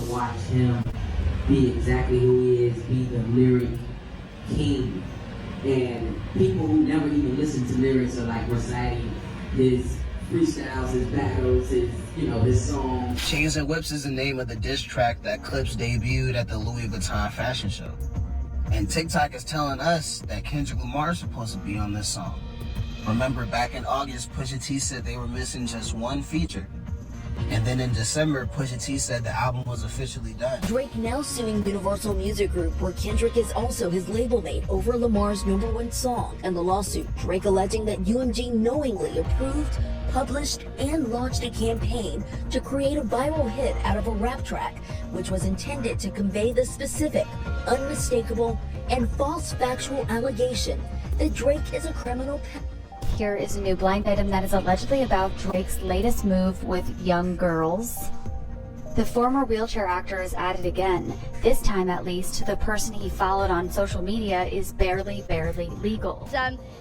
watch him be exactly who he is, be the lyric king. And people who never even listen to lyrics are like reciting his freestyles, his battles, his songs. Chains and Whips is the name of the diss track that Clips debuted at the Louis Vuitton fashion show. And TikTok is telling us that Kendrick Lamar is supposed to be on this song. Remember, back in August, Pusha T said they were missing just one feature. And then in December, Pusha T said the album was officially done. Drake now suing Universal Music Group, where Kendrick is also his label mate, over Lamar's #1 song. And the lawsuit, Drake alleging that UMG knowingly approved, published, and launched a campaign to create a viral hit out of a rap track, which was intended to convey the specific, unmistakable, and false factual allegation that Drake is a criminal. Here is a new blind item that is allegedly about Drake's latest move with young girls. The former wheelchair actor is at it again. This time, at least, the person he followed on social media is barely legal.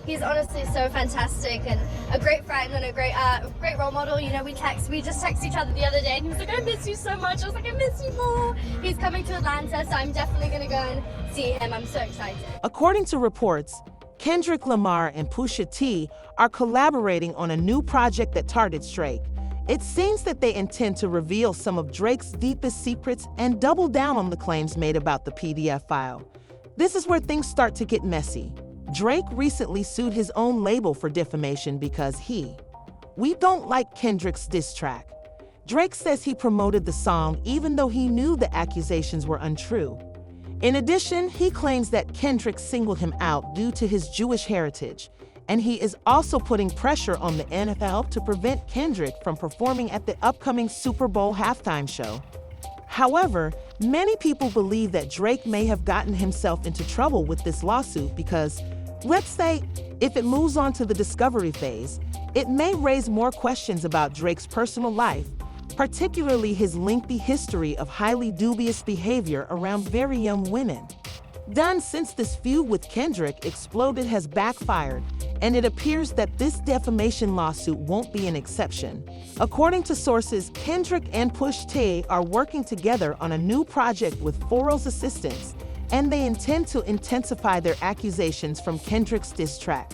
He's honestly so fantastic and a great friend and a great role model. You know, we just texted each other the other day and he was like, I miss you so much. I was like, I miss you more. He's coming to Atlanta, so I'm definitely going to go and see him. I'm so excited. According to reports, Kendrick Lamar and Pusha T are collaborating on a new project that targets Drake. It seems that they intend to reveal some of Drake's deepest secrets and double down on the claims made about the PDF file. This is where things start to get messy. Drake recently sued his own label for defamation because we don't like Kendrick's diss track. Drake says he promoted the song even though he knew the accusations were untrue. In addition, he claims that Kendrick singled him out due to his Jewish heritage, and he is also putting pressure on the NFL to prevent Kendrick from performing at the upcoming Super Bowl halftime show. However, many people believe that Drake may have gotten himself into trouble with this lawsuit because, let's say, if it moves on to the discovery phase, it may raise more questions about Drake's personal life, particularly his lengthy history of highly dubious behavior around very young women. Done since this feud with Kendrick exploded has backfired, and it appears that this defamation lawsuit won't be an exception. According to sources, Kendrick and Pusha T are working together on a new project with Pharrell's assistance, and they intend to intensify their accusations from Kendrick's diss track.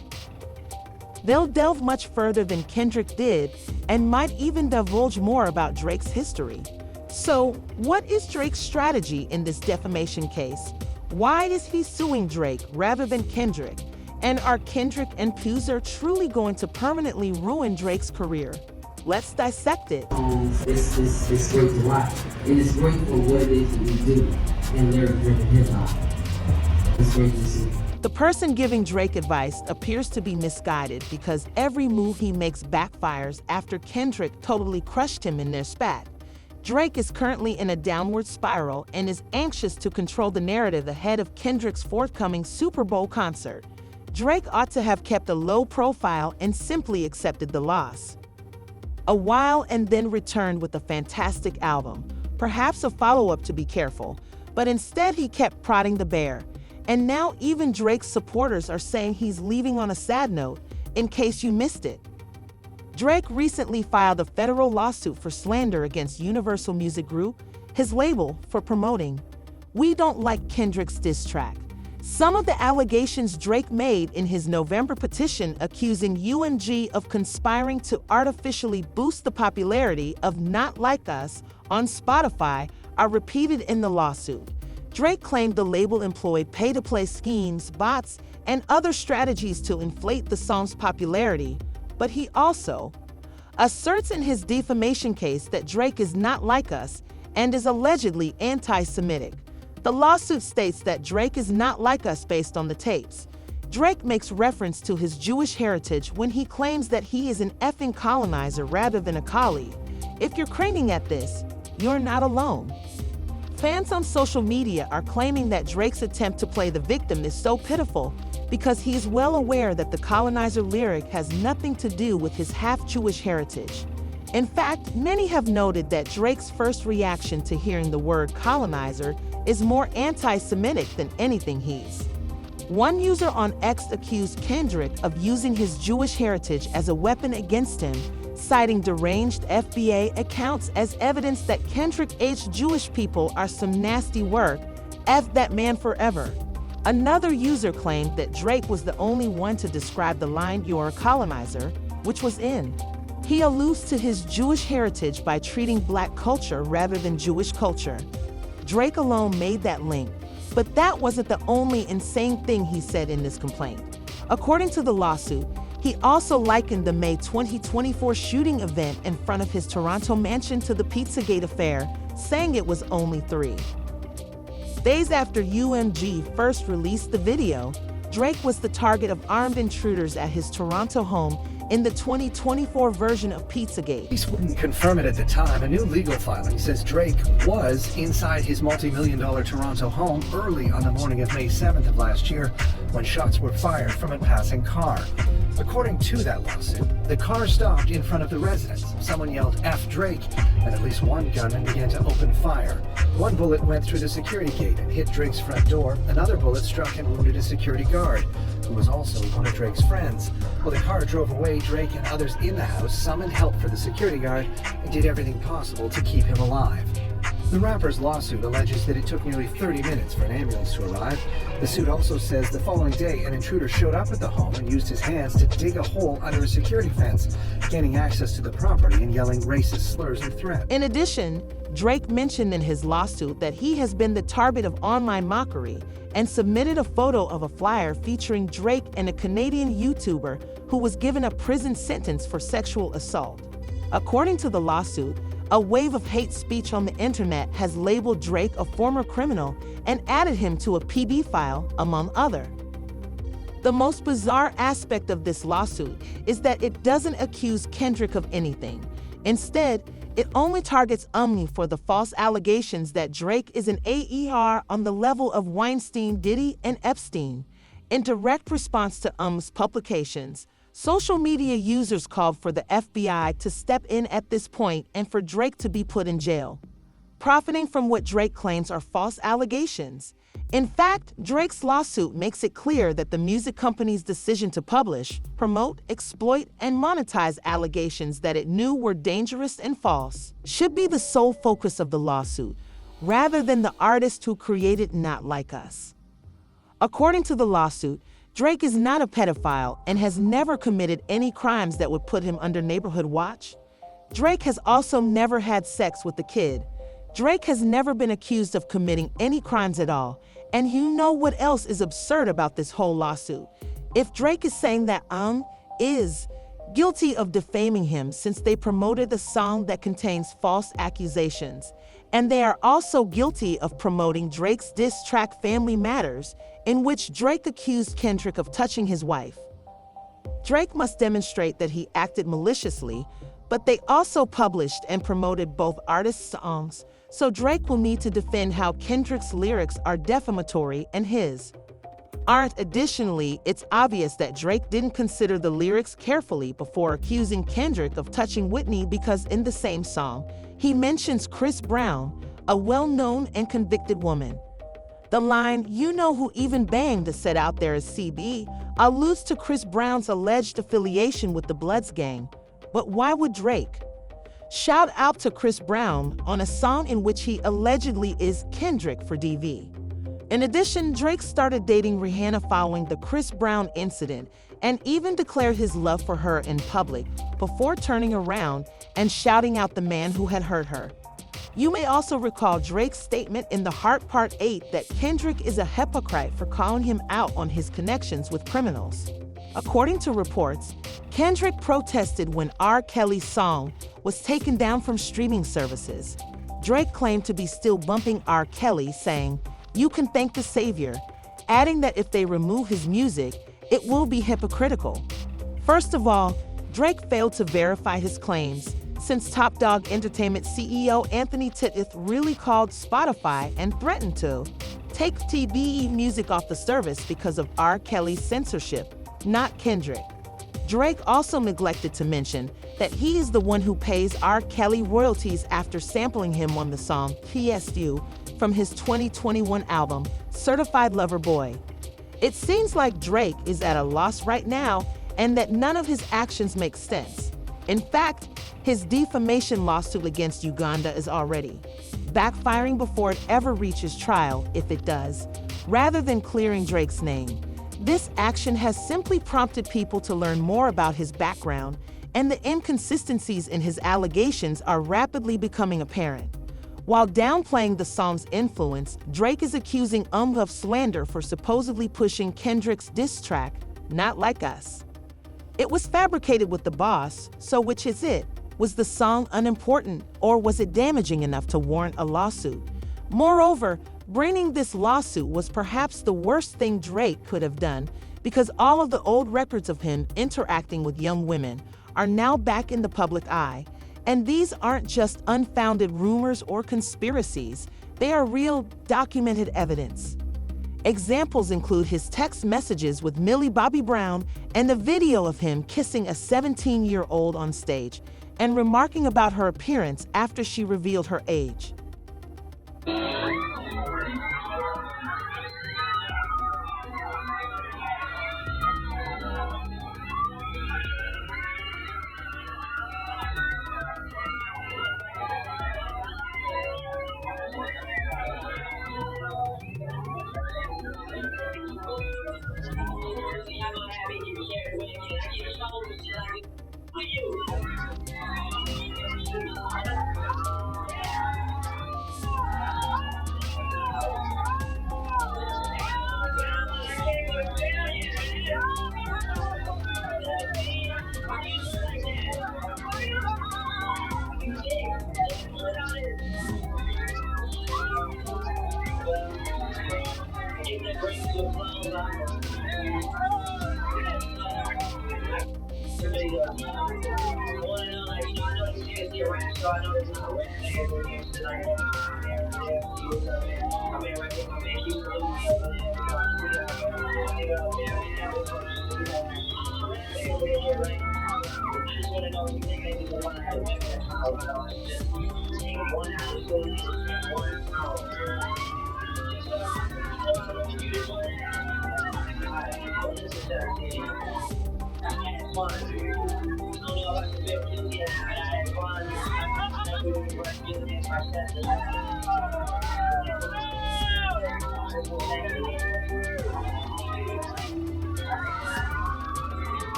They'll delve much further than Kendrick did and might even divulge more about Drake's history. So, what is Drake's strategy in this defamation case? Why is he suing Drake rather than Kendrick? And are Kendrick and Pusha truly going to permanently ruin Drake's career? Let's dissect it. It's great to watch, and it's great for what it is that we do in lyric-driven hip-hop. It's great to see. The person giving Drake advice appears to be misguided because every move he makes backfires after Kendrick totally crushed him in their spat. Drake is currently in a downward spiral and is anxious to control the narrative ahead of Kendrick's forthcoming Super Bowl concert. Drake ought to have kept a low profile and simply accepted the loss a while and then returned with a fantastic album, perhaps a follow-up to be careful, but instead he kept prodding the bear. And now even Drake's supporters are saying he's leaving on a sad note, in case you missed it. Drake recently filed a federal lawsuit for slander against Universal Music Group, his label, for promoting "We Don't Like Kendrick's" diss track. Some of the allegations Drake made in his November petition accusing UMG of conspiring to artificially boost the popularity of Not Like Us on Spotify are repeated in the lawsuit. Drake claimed the label employed pay-to-play schemes, bots, and other strategies to inflate the song's popularity, but he also asserts in his defamation case that Drake is not like us and is allegedly anti-Semitic. The lawsuit states that Drake is not like us based on the tapes. Drake makes reference to his Jewish heritage when he claims that he is an effing colonizer rather than a colleague. If you're craning at this, you're not alone. Fans on social media are claiming that Drake's attempt to play the victim is so pitiful because he's well aware that the colonizer lyric has nothing to do with his half-Jewish heritage. In fact, many have noted that Drake's first reaction to hearing the word colonizer is more anti-Semitic than anything he's. One user on X accused Kendrick of using his Jewish heritage as a weapon against him, citing deranged FBA accounts as evidence that Kendrick aged Jewish people are some nasty work. F that man forever. Another user claimed that Drake was the only one to describe the line "you're a colonizer," which was in. He alludes to his Jewish heritage by treating black culture rather than Jewish culture. Drake alone made that link, but that wasn't the only insane thing he said in this complaint. According to the lawsuit, he also likened the May 2024 shooting event in front of his Toronto mansion to the Pizzagate affair, saying it was only 3 days after UMG first released the video. Drake was the target of armed intruders at his Toronto home in the 2024 version of Pizzagate. Police wouldn't confirm it at the time. A new legal filing says Drake was inside his multi-million-dollar Toronto home early on the morning of May 7th of last year when shots were fired from a passing car. According to that lawsuit, the car stopped in front of the residence. Someone yelled "F Drake," and at least one gunman began to open fire. One bullet went through the security gate and hit Drake's front door. Another bullet struck and wounded a security guard, who was also one of Drake's friends. While the car drove away, Drake and others in the house summoned help for the security guard and did everything possible to keep him alive. The rapper's lawsuit alleges that it took nearly 30 minutes for an ambulance to arrive. The suit also says the following day, an intruder showed up at the home and used his hands to dig a hole under a security fence, gaining access to the property and yelling racist slurs and threats. In addition, Drake mentioned in his lawsuit that he has been the target of online mockery and submitted a photo of a flyer featuring Drake and a Canadian YouTuber who was given a prison sentence for sexual assault. According to the lawsuit, a wave of hate speech on the internet has labeled Drake a former criminal and added him to a PB file, among other. The most bizarre aspect of this lawsuit is that it doesn't accuse Kendrick of anything. Instead, it only targets for the false allegations that Drake is an AER on the level of Weinstein, Diddy, and Epstein. In direct response to publications, social media users called for the FBI to step in at this point and for Drake to be put in jail, profiting from what Drake claims are false allegations. In fact, Drake's lawsuit makes it clear that the music company's decision to publish, promote, exploit, and monetize allegations that it knew were dangerous and false should be the sole focus of the lawsuit, rather than the artist who created Not Like Us. According to the lawsuit, Drake is not a pedophile and has never committed any crimes that would put him under neighborhood watch. Drake has also never had sex with a kid. Drake has never been accused of committing any crimes at all. And you know what else is absurd about this whole lawsuit? If Drake is saying that is guilty of defaming him since they promoted a song that contains false accusations, and they are also guilty of promoting Drake's diss track Family Matters, in which Drake accused Kendrick of touching his wife. Drake must demonstrate that he acted maliciously, but they also published and promoted both artists' songs, so Drake will need to defend how Kendrick's lyrics are defamatory and his aren't. Additionally, it's obvious that Drake didn't consider the lyrics carefully before accusing Kendrick of touching Whitney, because in the same song, he mentions Chris Brown, a well-known and convicted woman. The line, "You know who even banged," is set out there as CB, alludes to Chris Brown's alleged affiliation with the Bloods gang. But why would Drake shout out to Chris Brown on a song in which he allegedly is Kendrick for DV? In addition, Drake started dating Rihanna following the Chris Brown incident and even declared his love for her in public before turning around and shouting out the man who had hurt her. You may also recall Drake's statement in The Heart Part 8 that Kendrick is a hypocrite for calling him out on his connections with criminals. According to reports, Kendrick protested when R. Kelly's song was taken down from streaming services. Drake claimed to be still bumping R. Kelly, saying, "You can thank the savior," adding that if they remove his music, it will be hypocritical. First of all, Drake failed to verify his claims, since Top Dog Entertainment CEO Anthony Tittith really called Spotify and threatened to take TBE music off the service because of R. Kelly's censorship, not Kendrick. Drake also neglected to mention that he is the one who pays R. Kelly royalties after sampling him on the song PSU from his 2021 album, Certified Lover Boy. It seems like Drake is at a loss right now and that none of his actions make sense. In fact, his defamation lawsuit against Uganda is already backfiring before it ever reaches trial, if it does, rather than clearing Drake's name. This action has simply prompted people to learn more about his background, and the inconsistencies in his allegations are rapidly becoming apparent. While downplaying the song's influence, Drake is accusing of slander for supposedly pushing Kendrick's diss track, Not Like Us. It was fabricated with the boss, so which is it? Was the song unimportant, or was it damaging enough to warrant a lawsuit? Moreover, bringing this lawsuit was perhaps the worst thing Drake could have done, because all of the old records of him interacting with young women are now back in the public eye. And these aren't just unfounded rumors or conspiracies, they are real, documented evidence. Examples include his text messages with Millie Bobby Brown and the video of him kissing a 17-year-old on stage and remarking about her appearance after she revealed her age.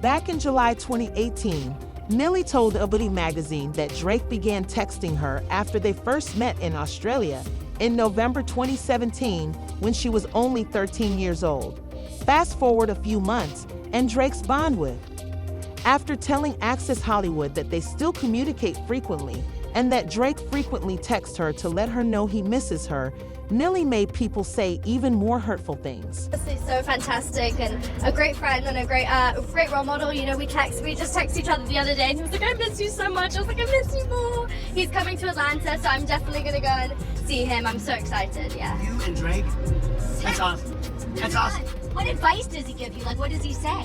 Back in July 2018, Millie told Ebony magazine that Drake began texting her after they first met in Australia in November 2017 when she was only 13 years old. Fast forward a few months, and Drake's bond with. After telling Access Hollywood that they still communicate frequently and that Drake frequently texts her to let her know he misses her, Millie made people say even more hurtful things. This is so fantastic and a great friend and a great role model. You know, we just texted each other the other day and he was like, I miss you so much. I was like, I miss you more. He's coming to Atlanta, so I'm definitely gonna go and see him. I'm so excited, yeah. You and Drake? That's awesome. That's awesome. What advice does he give you? Like, what does he say?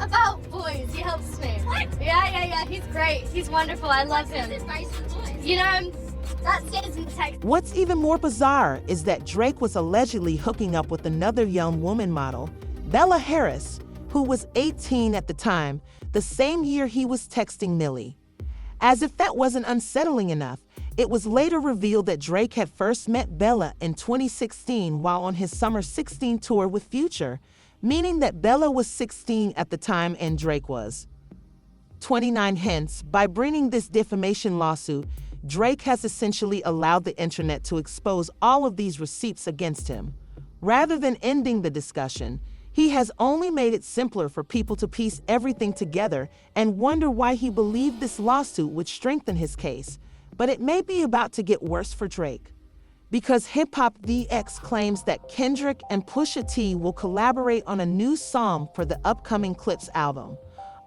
About boys, he helps me. What? Yeah, he's great. He's wonderful, I love him. What's his advice for boys? You know, that stays in the text. What's even more bizarre is that Drake was allegedly hooking up with another young woman model, Bella Harris, who was 18 at the time, the same year he was texting Millie. As if that wasn't unsettling enough, it was later revealed that Drake had first met Bella in 2016 while on his Summer 16 tour with Future, meaning that Bella was 16 at the time and Drake was 29. Hence, by bringing this defamation lawsuit, Drake has essentially allowed the internet to expose all of these receipts against him. Rather than ending the discussion, he has only made it simpler for people to piece everything together and wonder why he believed this lawsuit would strengthen his case. But it may be about to get worse for Drake, because Hip Hop DX claims that Kendrick and Pusha T will collaborate on a new song for the upcoming Clips album.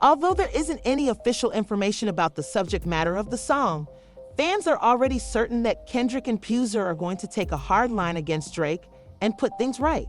Although there isn't any official information about the subject matter of the song, fans are already certain that Kendrick and Pusha are going to take a hard line against Drake and put things right.